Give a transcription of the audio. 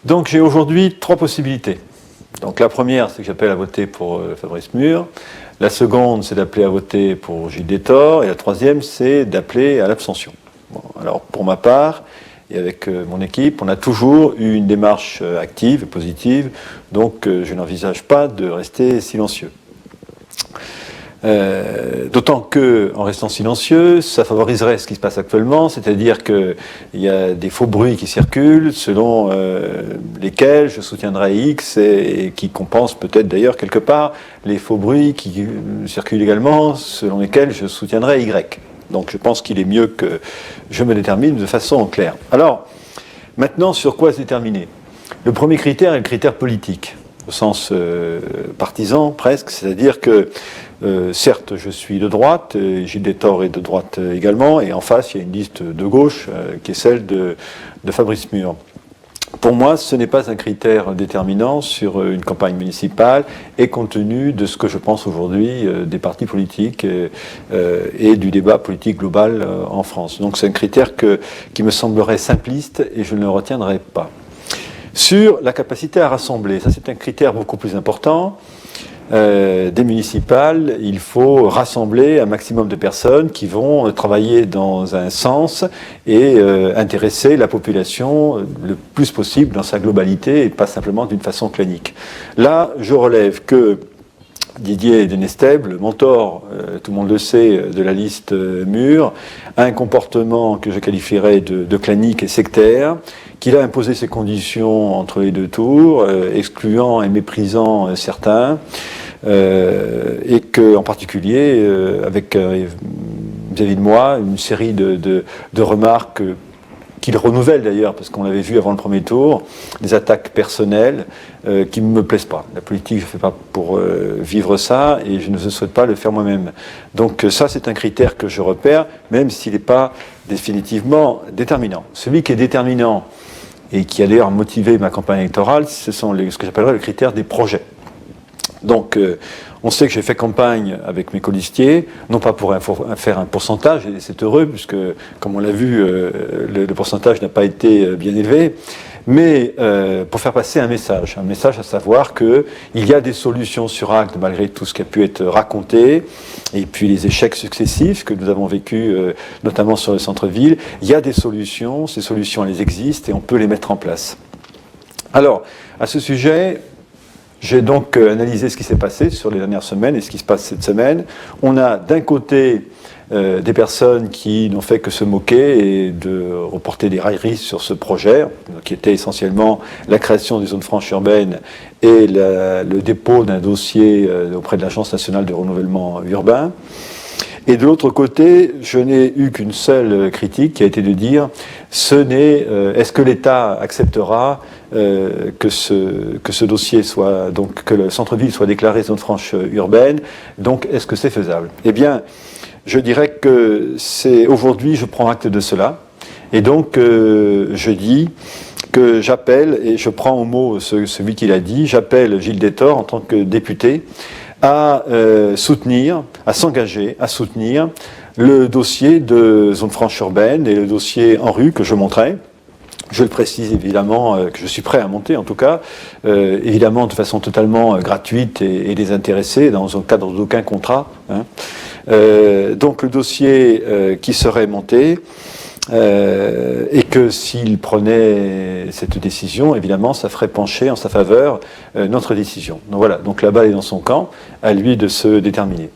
Donc j'ai aujourd'hui trois possibilités. Donc la première, c'est que j'appelle à voter pour Fabrice Mur. La seconde, c'est d'appeler à voter pour Gilles Desthord. Et la troisième, c'est d'appeler à l'abstention. Bon, alors pour ma part, et avec mon équipe, on a toujours eu une démarche active et positive, donc je n'envisage pas de rester silencieux. D'autant qu'en restant silencieux, ça favoriserait ce qui se passe actuellement, c'est-à-dire qu'il y a des faux bruits qui circulent, selon lesquels je soutiendrai X et qui compensent peut-être d'ailleurs quelque part les faux bruits qui circulent également, selon lesquels je soutiendrai Y. Donc je pense qu'il est mieux que je me détermine de façon claire. Alors, maintenant, sur quoi se déterminer ? Le premier critère est le critère politique, au sens partisan presque, c'est-à-dire que certes, je suis de droite, Gilles Desthord est de droite également, et en face, il y a une liste de gauche qui est celle de Fabrice Mur. Pour moi, ce n'est pas un critère déterminant sur une campagne municipale et compte tenu de ce que je pense aujourd'hui des partis politiques et du débat politique global en France. Donc c'est un critère qui me semblerait simpliste et je ne le retiendrai pas. Sur la capacité à rassembler, ça c'est un critère beaucoup plus important. Des municipales, il faut rassembler un maximum de personnes qui vont travailler dans un sens et intéresser la population le plus possible dans sa globalité et pas simplement d'une façon clanique. Là, je relève que Didier Denesteb, le mentor, tout le monde le sait, de la liste Mur, a un comportement que je qualifierais de clanique et sectaire, qu'il a imposé ses conditions entre les deux tours, excluant et méprisant certains, et qu'en particulier, avec vis-à-vis de moi, une série de remarques qu'il renouvelle d'ailleurs, parce qu'on l'avait vu avant le premier tour, des attaques personnelles qui ne me plaisent pas. La politique, je ne fais pas pour vivre ça, et je ne souhaite pas le faire moi-même. Donc ça, c'est un critère que je repère, même s'il n'est pas définitivement déterminant. Celui qui est déterminant, et qui a d'ailleurs motivé ma campagne électorale, ce sont ce que j'appellerais le critère des projets. Donc, on sait que j'ai fait campagne avec mes colistiers, non pas pour faire un pourcentage, et c'est heureux, puisque, comme on l'a vu, le pourcentage n'a pas été bien élevé, mais pour faire passer un message à savoir qu'il y a des solutions sur Agde, malgré tout ce qui a pu être raconté, et puis les échecs successifs que nous avons vécus, notamment sur le centre-ville. Il y a des solutions, ces solutions elles existent, et on peut les mettre en place. Alors, à ce sujet, j'ai donc analysé ce qui s'est passé sur les dernières semaines et ce qui se passe cette semaine. On a d'un côté des personnes qui n'ont fait que se moquer et de reporter des railleries sur ce projet, qui était essentiellement la création des zones franches urbaines et le dépôt d'un dossier auprès de l'Agence nationale de renouvellement urbain. Et de l'autre côté, je n'ai eu qu'une seule critique qui a été de dire est-ce que l'État acceptera que ce dossier soit, donc que le centre-ville soit déclaré zone franche urbaine, donc est-ce que c'est faisable ? Eh bien, je dirais que aujourd'hui, je prends acte de cela, et donc je dis que j'appelle, et je prends au mot celui qui l'a dit, j'appelle Gilles Desthord en tant que député à s'engager, à soutenir le dossier de zone franche urbaine et le dossier ANRU que je montrais. Je le précise évidemment que je suis prêt à monter en tout cas, évidemment de façon totalement gratuite et désintéressée, dans le cadre d'aucun contrat. Donc le dossier qui serait monté, et que s'il prenait cette décision, évidemment, ça ferait pencher en sa faveur notre décision. Donc voilà, donc la balle est dans son camp, à lui de se déterminer.